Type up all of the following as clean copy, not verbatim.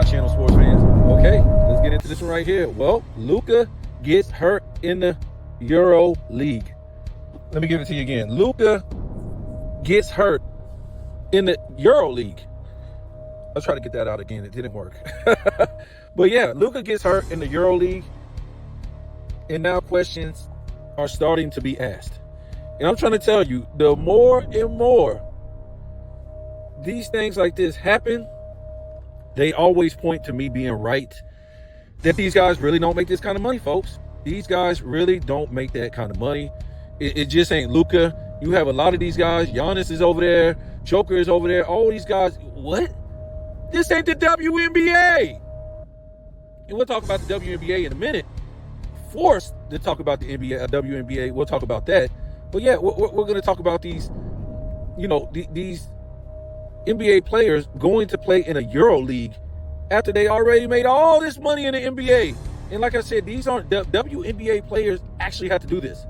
my channel, sports fans. Okay, let's get into this one right here. Well, Luka gets hurt in the Euro League. Let me give it to you again. Luka gets hurt in the Euro League. I'll try to get that out again. It didn't work. But yeah, Luka gets hurt in the Euro League. And now questions are starting to be asked. And I'm trying to tell you, the more and more these things like this happen, they always point to me being right. That these guys really don't make this kind of money, folks. These guys really don't make that kind of money. It just ain't Luka. You have a lot of these guys. Giannis is over there. Joker is over there. All these guys. What? This ain't the WNBA. And we'll talk about the WNBA in a minute. Forced to talk about the NBA, WNBA. We'll talk about that. But yeah, we're going to talk about these, these NBA players going to play in a Euro League after they already made all this money in the NBA. And like I said, these aren't WNBA players actually have to do this.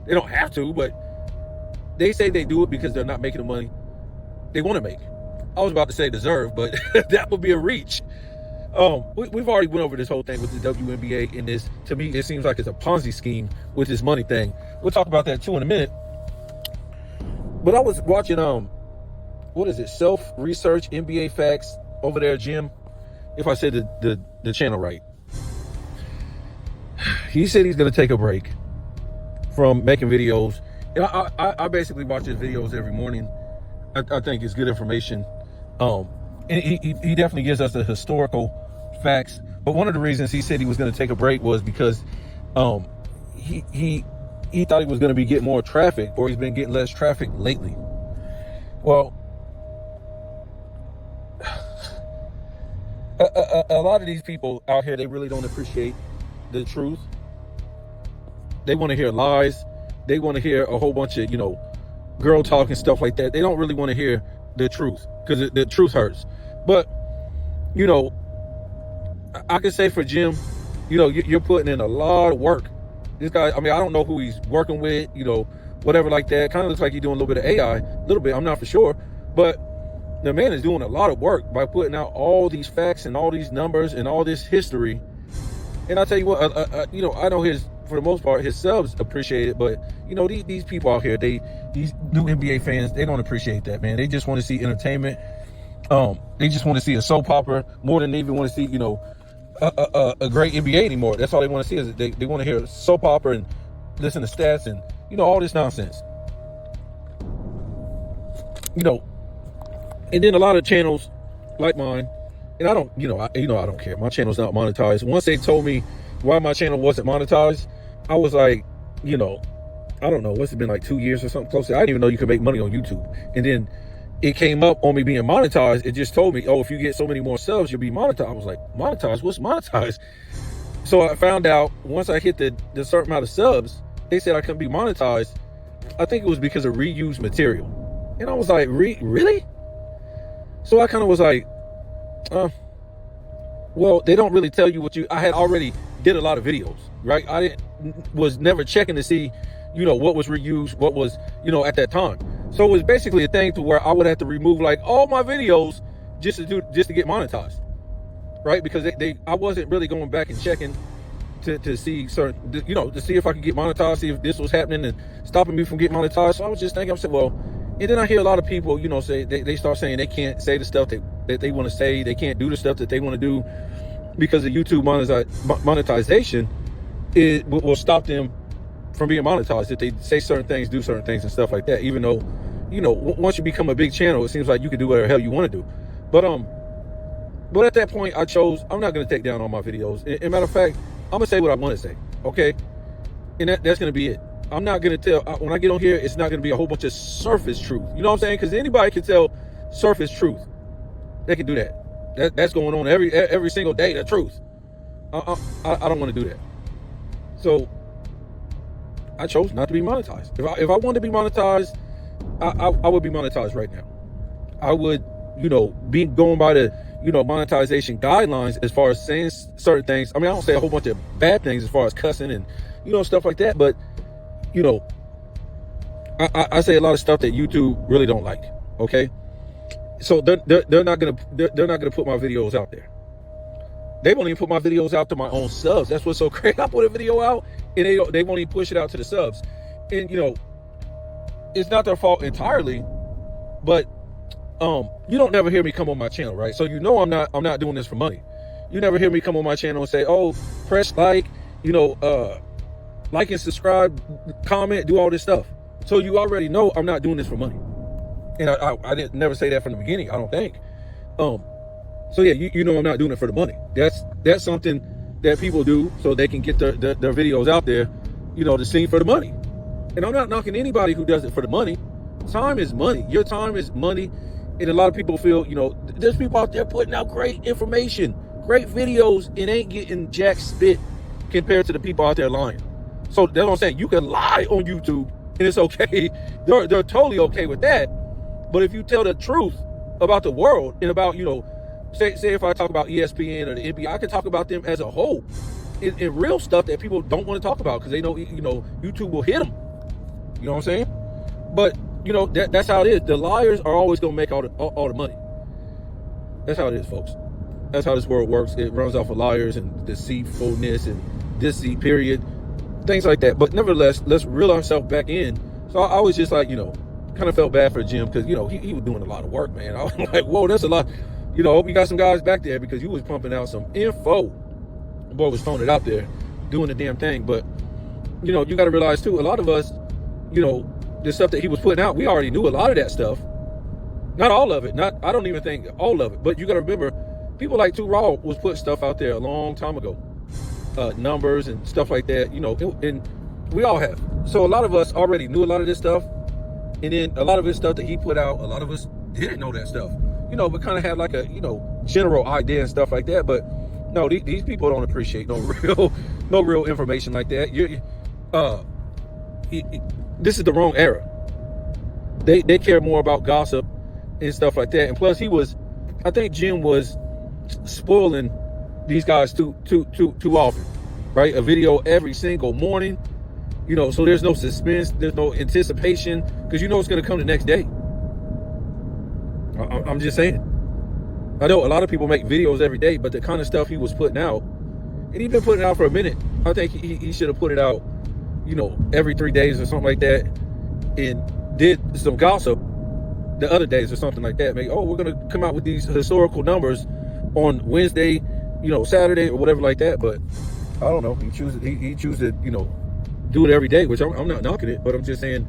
They don't have to, but they say they do it because they're not making the money they want to make. I was about to say deserve, but that would be a reach. We've already went over this whole thing with the WNBA, and this, to me, it seems like it's a Ponzi scheme with this money thing. We'll talk about that too in a minute. But I was watching, what is it? Self-research NBA facts over there, Jim. If I said the channel right. He said he's going to take a break from making videos. And I basically watch his videos every morning. I think it's good information. And he definitely gives us the historical facts. But one of the reasons he said he was going to take a break was because he thought he was going to be getting more traffic, or he's been getting less traffic lately. Well, a lot of these people out here, they really don't appreciate the truth. They want to hear lies. They want to hear a whole bunch of, girl talk and stuff like that. They don't really want to hear the truth, because the truth hurts. But, I can say for Jim, you're putting in a lot of work. This guy, I don't know who he's working with, whatever like that. Kind of looks like he's doing a little bit of AI, a little bit, I'm not for sure. But the man is doing a lot of work by putting out all these facts and all these numbers and all this history. And I tell you what, I know for the most part, his subs appreciate it, but these people out here, these new NBA fans, they don't appreciate that, man. They just want to see entertainment. They just want to see a soap opera more than they even want to see, a great NBA anymore. That's all they want to see, is they want to hear a soap opera and listen to stats and all this nonsense. And then a lot of channels like mine, and I don't, I don't care. My channel's not monetized. Once they told me why my channel wasn't monetized, I was like, I don't know, what's it been, like 2 years or something close to? I didn't even know you could make money on YouTube. And then it came up on me being monetized. It just told me, oh, if you get so many more subs, you'll be monetized. I was like, monetized? What's monetized? So I found out once I hit the certain amount of subs, they said I couldn't be monetized. I think it was because of reused material. And I was like, really? So I kind of was like, well, they don't really tell you I had already did a lot of videos, right? I was never checking to see, what was reused, what was, at that time. So it was basically a thing to where I would have to remove like all my videos just to get monetized, right? Because I wasn't really going back and checking to see certain, to see if I could get monetized, see if this was happening and stopping me from getting monetized. So I was just thinking, I said, well, and then I hear a lot of people, say they start saying they can't say the stuff that they want to say, they can't do the stuff that they want to do because of YouTube monetization. It will stop them from being monetized if they say certain things, do certain things and stuff like that. Even though, once you become a big channel, it seems like you can do whatever the hell you want to do. But at that point, I chose I'm not going to take down all my videos. And matter of fact, I'm gonna say what I want to say, okay? And that's going to be it. I'm not going to tell, when I get on here, it's not going to be a whole bunch of surface truth. You know what I'm saying? Because anybody can tell surface truth. They can do that. That's going on every single day, the truth. I don't want to do that. So I chose not to be monetized. If I wanted to be monetized, I would be monetized right now. I would, be going by the, monetization guidelines as far as saying certain things. I don't say a whole bunch of bad things as far as cussing and, stuff like that. But, I say a lot of stuff that YouTube really don't like. Okay. So they're not gonna put my videos out there. They won't even put my videos out to my own subs. That's what's so crazy. I put a video out and they won't even push it out to the subs. And it's not their fault entirely, but you don't never hear me come on my channel, right? So I'm not doing this for money. You never hear me come on my channel and say, oh, press like, like and subscribe, comment, do all this stuff. So you already know I'm not doing this for money. And I didn't never say that from the beginning, I don't think. So yeah, I'm not doing it for the money. That's something that people do so they can get their videos out there, to see for the money. And I'm not knocking anybody who does it for the money. Time is money. Your time is money. And a lot of people feel, there's people out there putting out great information, great videos, and ain't getting jack spit compared to the people out there lying. So that's what I'm saying. You can lie on YouTube and it's okay. They're totally okay with that. But if you tell the truth about the world and about, say if I talk about ESPN or the NBA, I can talk about them as a whole in real stuff that people don't want to talk about because they know, YouTube will hit them. You know what I'm saying? But, that's how it is. The liars are always going to make all the money. That's how it is, folks. That's how this world works. It runs off of liars and deceitfulness and deceit, period. Things like that. But nevertheless, let's reel ourselves back in. So I was just like, kind of felt bad for Jim because, he was doing a lot of work, man. I was like, whoa, that's a lot. I hope you got some guys back there because you was pumping out some info. The boy was throwing it out there, doing the damn thing. But, you got to realize, too, a lot of us, the stuff that he was putting out, we already knew a lot of that stuff. Not all of it. I don't even think all of it. But you got to remember, people like Too Raw was putting stuff out there a long time ago. Numbers and stuff like that, and we all have. So a lot of us already knew a lot of this stuff. And then a lot of this stuff that he put out, a lot of us didn't know that stuff. But kind of had like a, general idea and stuff like that. But no, these people don't appreciate no real information like that. This is the wrong era. They care more about gossip and stuff like that. And plus I think Jim was spoiling these guys too often, right? A video every single morning, so there's no suspense, there's no anticipation, because it's going to come the next day. I'm just saying. I know a lot of people make videos every day, but the kind of stuff he was putting out, and he's been putting it out for a minute. I think he should have put it out, every 3 days or something like that, and did some gossip the other days or something like that. Maybe, we're going to come out with these historical numbers on Wednesday, Saturday or whatever like that. But I don't know. He chooses to, do it every day, which I'm not knocking it, but I'm just saying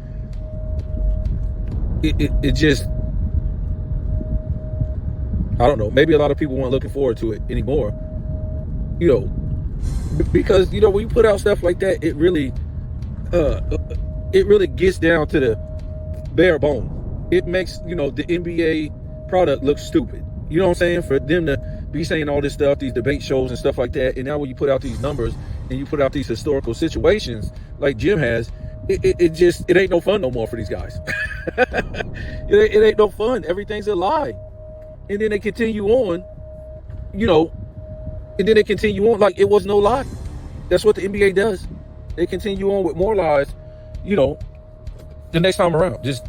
it just, I don't know. Maybe a lot of people weren't looking forward to it anymore, because, when you put out stuff like that, it really gets down to the bare bone. It makes, the NBA product look stupid. You know what I'm saying? For them to be saying all this stuff, these debate shows and stuff like that, and now when you put out these numbers and you put out these historical situations like Jim has, it ain't no fun no more for these guys. it ain't no fun. Everything's a lie. And then they continue on, like it was no lie. That's what the NBA does. They continue on with more lies, the next time around. Just,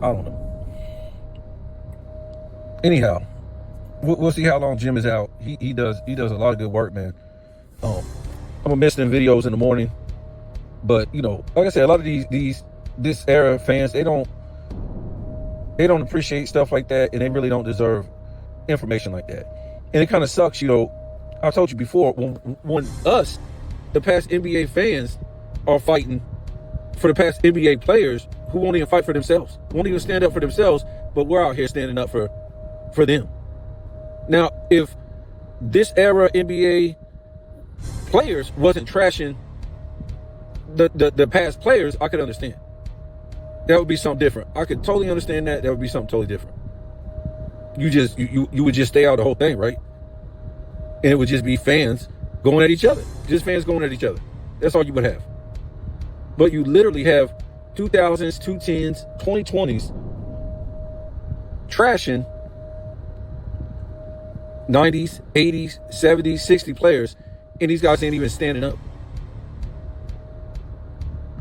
I don't know. Anyhow, we'll see how long Jim is out. He does a lot of good work, man. I'm gonna miss them videos in the morning, but like I said, a lot of this era fans, they don't appreciate stuff like that, and they really don't deserve information like that. And it kind of sucks, I told you before, when us, the past NBA fans, are fighting for the past NBA players who won't even fight for themselves, won't even stand up for themselves, but we're out here standing up for them. Now, if this era NBA players wasn't trashing the past players, I could understand. That would be something different. I could totally understand that. That would be something totally different. You would just stay out the whole thing, right? And it would just be fans going at each other. Just fans going at each other. That's all you would have. But you literally have 2000s, 2010s, 2020s trashing 90s, 80s, 70s, 60 players, and these guys ain't even standing up.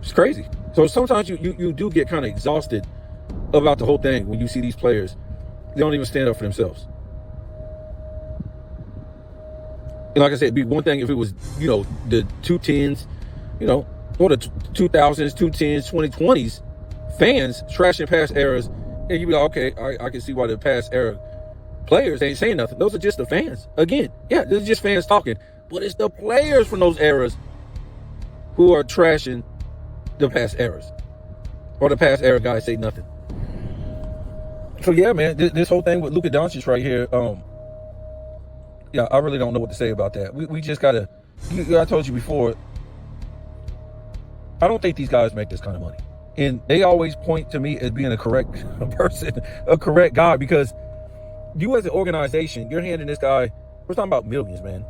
It's crazy. So sometimes you do get kind of exhausted about the whole thing when you see these players. They don't even stand up for themselves. And like I said, it'd be one thing if it was, the 210s, or the 2000s, 210s, 2020s fans trashing past eras, and you'd be like, okay, I can see why the past era players ain't saying nothing. Those are just the fans. Again, yeah, this is just fans talking. But it's the players from those eras who are trashing the past eras. Or the past era guys say nothing. So yeah, man, this whole thing with Luka Dončić right here, yeah, I really don't know what to say about that. We just gotta, I told you before, I don't think these guys make this kind of money. And they always point to me as being a correct person, a correct guy, because you as an organization, you're handing this guy, we're talking about millions, man.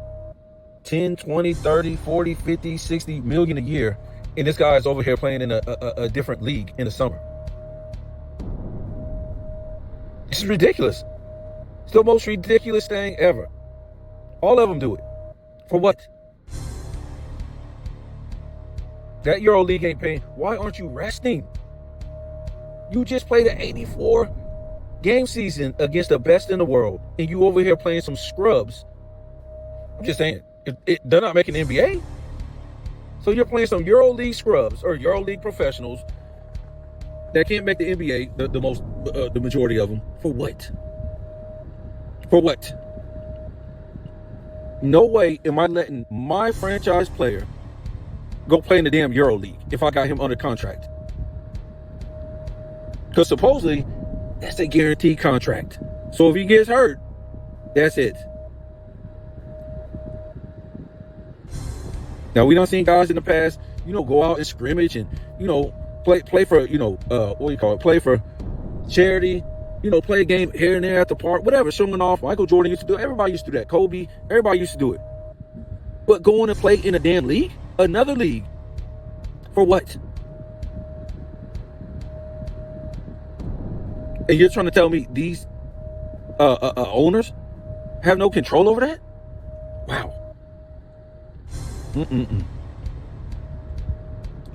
10, 20, 30, 40, 50, 60 million a year. And this guy is over here playing in a different league in the summer. This is ridiculous. It's the most ridiculous thing ever. All of them do it. For what? That Euro League ain't paying. Why aren't you resting? You just played an 84 game season against the best in the world, and you over here playing some scrubs. I'm just saying, they're not making the NBA. So you're playing some Euro League scrubs or Euro League professionals that can't make the NBA, the majority of them. For what? For what? No way am I letting my franchise player go play in the damn Euro League if I got him under contract. Because supposedly, that's a guaranteed contract. So if he gets hurt, that's it. Now, we done seen guys in the past, go out and scrimmage and, play for, play for charity, play a game here and there at the park, whatever, showing off. Michael Jordan used to do it. Everybody used to do that. Kobe, everybody used to do it. But going to play in a damn league, another league, for what? And you're trying to tell me these owners have no control over that? Wow.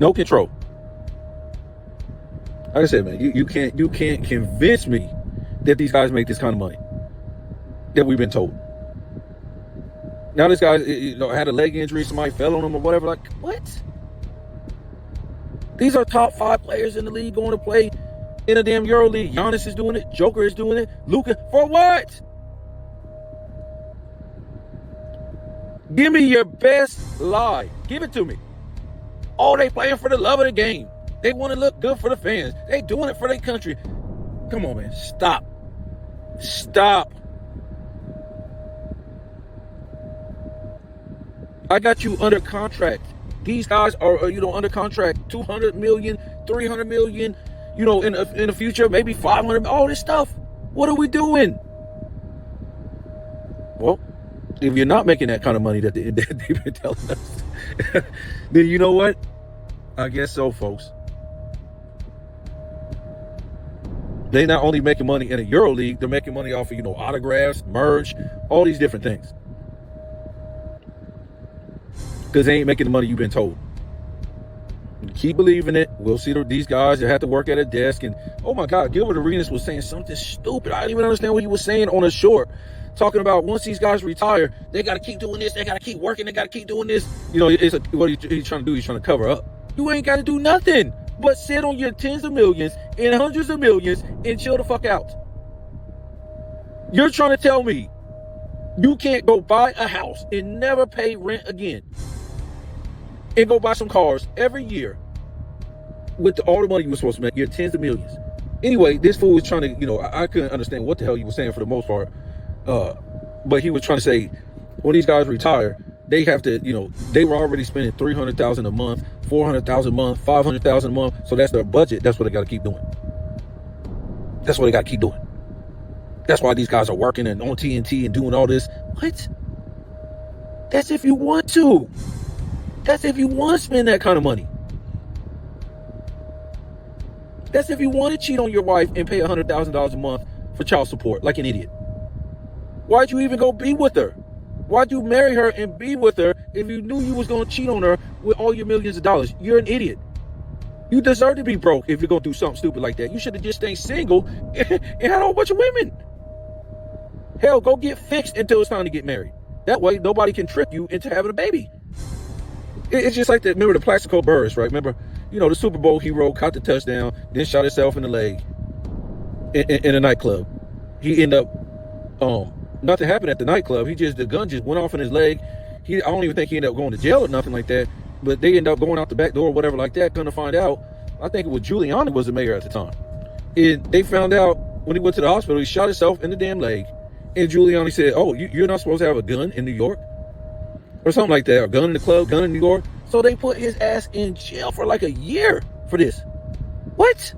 No control. Like I said, man, you can't convince me that these guys make this kind of money that we've been told. Now this guy, had a leg injury, somebody fell on him or whatever. Like, what? These are top 5 players in the league going to play in a damn Euro League. Giannis is doing it. Joker is doing it. Luka, for what? Give me your best lie. Give it to me. Oh, they playing for the love of the game. They want to look good for the fans. They doing it for their country. Come on, man. Stop. Stop. I got you under contract. These guys are, under contract. 200 million, 300 million, in the future, maybe 500, all this stuff. What are we doing? Well, if you're not making that kind of money that they've been telling us, then you know what? I guess so, folks. They're not only making money in a Euro League, they're making money off of, autographs, merch, all these different things. Because they ain't making the money you've been told. Keep believing it. We'll see these guys that have to work at a desk. And, oh my God, Gilbert Arenas was saying something stupid. I didn't even understand what he was saying on a short. Talking about once these guys retire, they got to keep doing this. They got to keep working. They got to keep doing this. What he's trying to do, he's trying to cover up. You ain't got to do nothing but sit on your tens of millions and hundreds of millions and chill the fuck out. You're trying to tell me you can't go buy a house and never pay rent again and go buy some cars every year with all the money you were supposed to make, your tens of millions. Anyway, this fool was trying to, I couldn't understand what the hell he was saying for the most part. But he was trying to say, when these guys retire, they have to, they were already spending $300,000 a month, $400,000 a month, $500,000 a month. So that's their budget. That's what they got to keep doing. That's what they got to keep doing. That's why these guys are working and on TNT and doing all this. What? That's if you want to. That's if you want to spend that kind of money. That's if you want to cheat on your wife and pay $100,000 a month for child support like an idiot. Why'd you even go be with her? Why'd you marry her and be with her if you knew you was going to cheat on her with all your millions of dollars? You're an idiot. You deserve to be broke if you're going to do something stupid like that. You should have just stayed single and had a whole bunch of women. Hell, go get fixed until it's time to get married. That way, nobody can trick you into having a baby. It's just like that. Remember the Plaxico Burress, right? Remember, the Super Bowl hero caught the touchdown, then shot himself in the leg in a nightclub. He ended up, nothing happened at the nightclub. The gun just went off in his leg. I don't even think he ended up going to jail or nothing like that. But they ended up going out the back door or whatever like that. Gonna find out, I think it was Giuliani was the mayor at the time. And they found out when he went to the hospital, he shot himself in the damn leg. And Giuliani said, oh, you're not supposed to have a gun in New York? Or something like that. A gun in the club, gun in New York. So they put his ass in jail for like a year for this. What?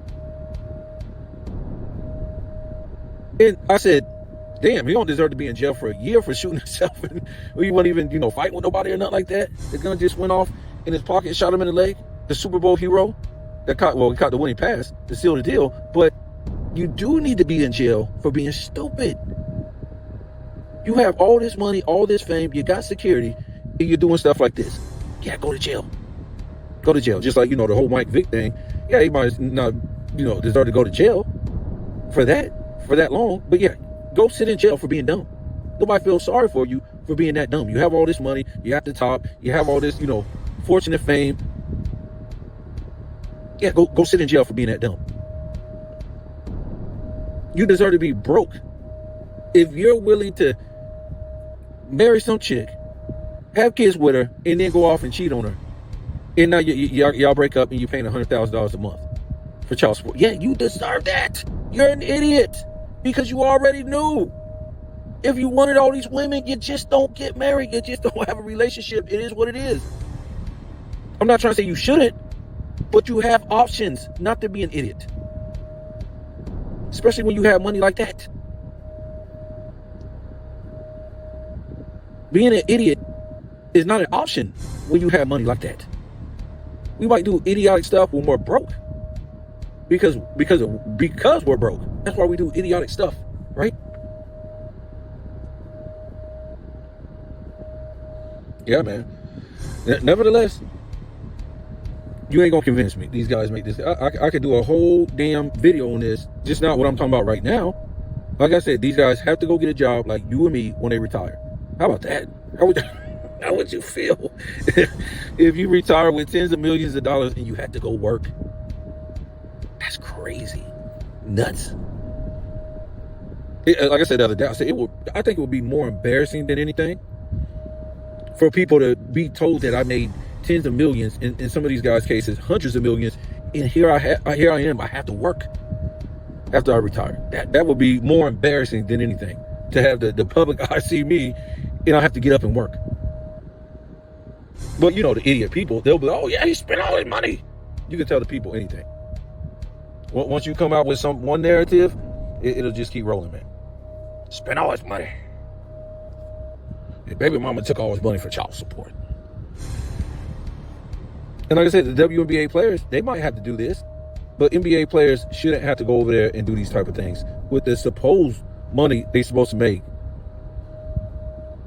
And I said, damn, he don't deserve to be in jail for a year for shooting himself. He wasn't even, fighting with nobody or nothing like that. The gun just went off in his pocket and shot him in the leg. The Super Bowl hero he caught the winning pass to seal the deal. But you do need to be in jail for being stupid. You have all this money, all this fame, you got security, and you're doing stuff like this. Yeah, go to jail. Go to jail. Just like, the whole Mike Vick thing. Yeah, he might not, deserve to go to jail for that long. But yeah, go sit in jail for being dumb. Nobody feels sorry for you for being that dumb. You have all this money, you're at the top, you have all this, fortune and fame. Yeah, go sit in jail for being that dumb. You deserve to be broke. If you're willing to marry some chick, have kids with her, and then go off and cheat on her, and now y'all break up and you're paying $100,000 a month for child support. Yeah, you deserve that. You're an idiot because you already knew. If you wanted all these women, you just don't get married. You just don't have a relationship. It is what it is. I'm not trying to say you shouldn't, but you have options not to be an idiot. Especially when you have money like that. Being an idiot is not an option when you have money like that. We might do idiotic stuff when we're broke. Because we're broke. That's why we do idiotic stuff, right? Yeah, man. Nevertheless, you ain't gonna convince me. These guys make this. I could do a whole damn video on this. Just not what I'm talking about right now. Like I said, these guys have to go get a job like you and me when they retire. How about that? How would you feel if you retire with tens of millions of dollars and you had to go work? That's crazy. Nuts. Like I said the other day, I think it would be more embarrassing than anything for people to be told that I made tens of millions, in some of these guys' cases, hundreds of millions, and here I am. I have to work after I retire. That would be more embarrassing than anything, to have the public eye see me, and I have to get up and work. But the idiot people, they'll be like, oh yeah, he spent all his money. You can tell the people anything. Once you come out with one narrative, it'll just keep rolling, man. Spent all his money. His baby mama took all his money for child support. And like I said, the WNBA players, they might have to do this, but NBA players shouldn't have to go over there and do these type of things with the supposed money they're supposed to make.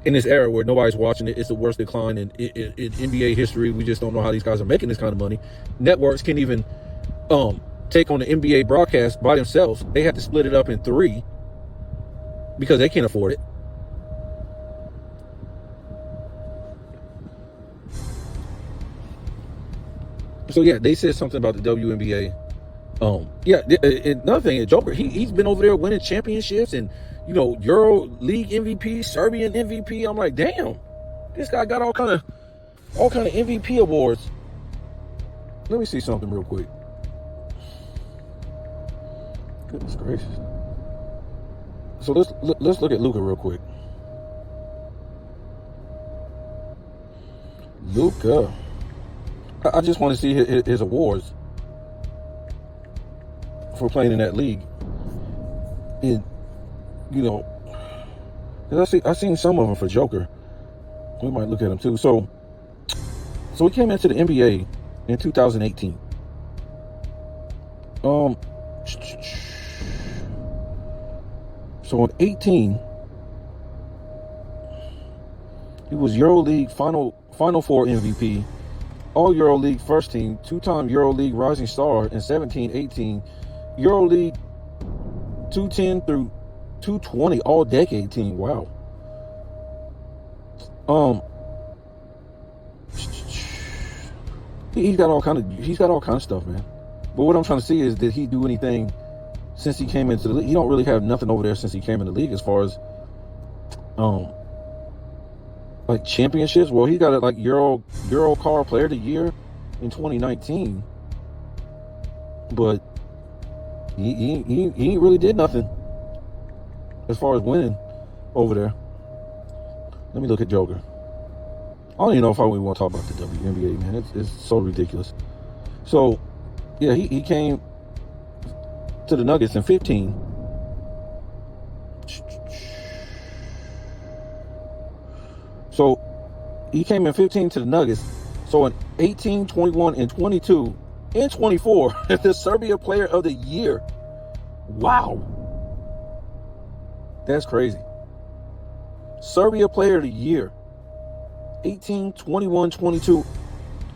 In this era where nobody's watching it, it's the worst decline in NBA history. We just don't know how these guys are making this kind of money. Networks can't even take on the NBA broadcast by themselves. They have to split it up in 3 because they can't afford it. So yeah, they said something about the WNBA. Another thing, Joker, he's been over there winning championships and Euro League MVP, Serbian MVP. I'm like, damn, this guy got all kind of MVP awards. Let me see something real quick. Goodness gracious. So let's look at Luka real quick. Luka. I just want to see his awards for playing in that league. And I seen some of them for Joker. We might look at them too. So he came into the NBA in 2018. So in 18, he was EuroLeague Final Four MVP, All EuroLeague First Team, 2-time EuroLeague Rising Star in 17-18, EuroLeague 210 through 220 All Decade Team. Wow. Um, he's got all kind of stuff, man. But what I'm trying to see is, did he do anything since he came into the league? He don't really have nothing over there since he came in the league as far as like championships. Well, he got a like Euro Car Player of the Year in 2019, but he ain't really did nothing as far as winning over there. Let me look at Joker. I don't even know if I even want to talk about the WNBA, man. It's so ridiculous. So, yeah, he came to the Nuggets in 15. So, he came in 15 to the Nuggets. So, in 18, 21, and 22, and 24, the Serbia Player of the Year. Wow. That's crazy. Serbia Player of the Year. 18, 21, 22,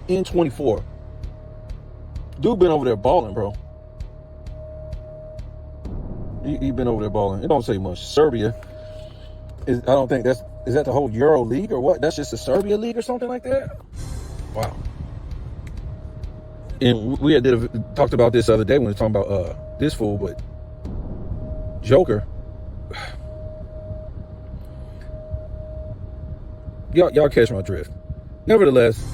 and 24. Dude been over there balling, bro. He been over there balling. It don't say much. Serbia I don't think is that the whole Euro League or what? That's just the Serbia League or something like that? Wow. And we had talked about this the other day when we were talking about this fool, but Joker. Y'all catch my drift. Nevertheless,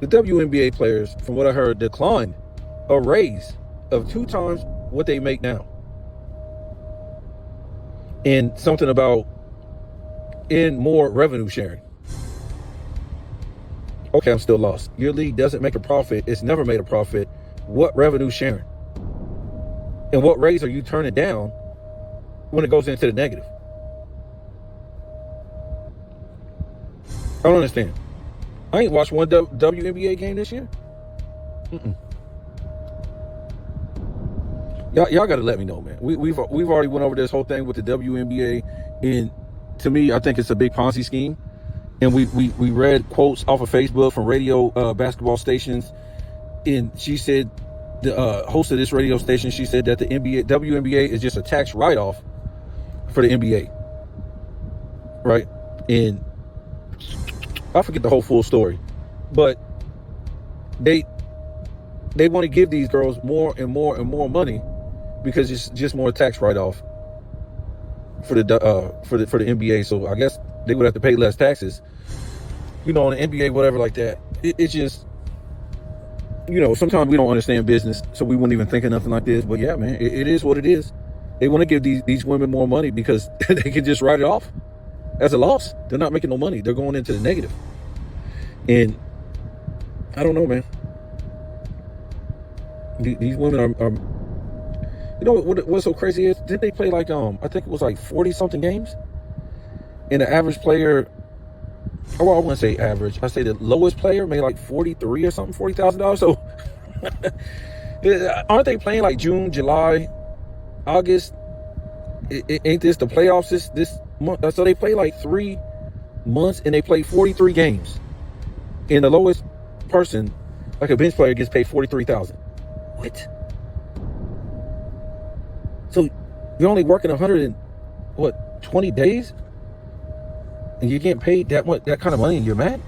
the WNBA players, from what I heard, declined a raise of 2 times what they make now. And something about in more revenue sharing. Okay, I'm still lost. Your league doesn't make a profit. It's never made a profit. What revenue sharing? And what raise are you turning down when it goes into the negative? I don't understand. I ain't watched one WNBA game this year. Y'all got to let me know, man. We've already went over this whole thing with the WNBA, and to me, I think it's a big Ponzi scheme. And we read quotes off of Facebook from radio basketball stations, and she said, the host of this radio station, she said that the WNBA is just a tax write-off for the NBA, right? And I forget the whole full story, but they want to give these girls more and more and more money because it's just more tax write-off for the NBA. So I guess they would have to pay less taxes, on the NBA, whatever like that. It's just, sometimes we don't understand business, so we wouldn't even think of nothing like this. But yeah, man, it is what it is. They want to give these women more money because they can just write it off as a loss. They're not making no money. They're going into the negative. And I don't know, man. These women are what's so crazy is, didn't they play like, I think it was like 40 something games? And the average player, I wouldn't say average, I say the lowest player made like 43 or something, $40,000. So aren't they playing like June, July, August? Ain't this the playoffs this month? So they play like 3 months and they play 43 games. And the lowest person, like a bench player, gets paid $43,000. What? So you're only working 20 days? And you're getting paid that kind of money and you're mad?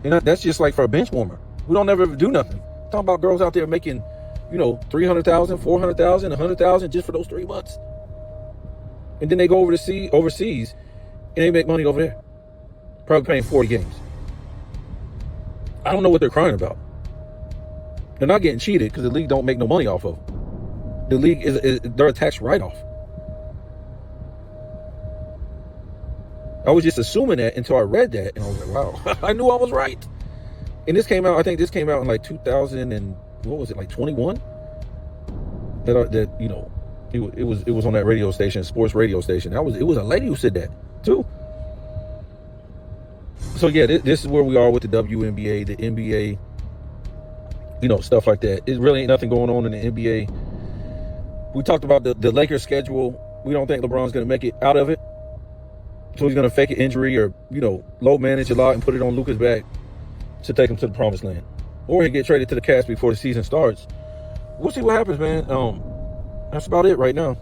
That's just like for a bench warmer. We don't ever do nothing. Talking about girls out there making, $300,000, $400,000, $100,000 just for those 3 months. And then they go overseas and they make money over there. Probably paying 40 games. I don't know what they're crying about. They're not getting cheated because the league don't make no money off of them. The league they're a tax write-off. I was just assuming that until I read that, and I was like, wow, I knew I was right. And this came out, I think this came out in like 2000 and what was it, like 21? It was on that radio station, sports radio station. It was a lady who said that too. So yeah, this is where we are with the WNBA, the NBA, stuff like that. It really ain't nothing going on in the NBA. We talked about the Lakers schedule. We don't think LeBron's going to make it out of it. So he's going to fake an injury or, low manage a lot and put it on Luka's back to take him to the promised land. Or he get traded to the Cavs before the season starts. We'll see what happens, man. That's about it right now.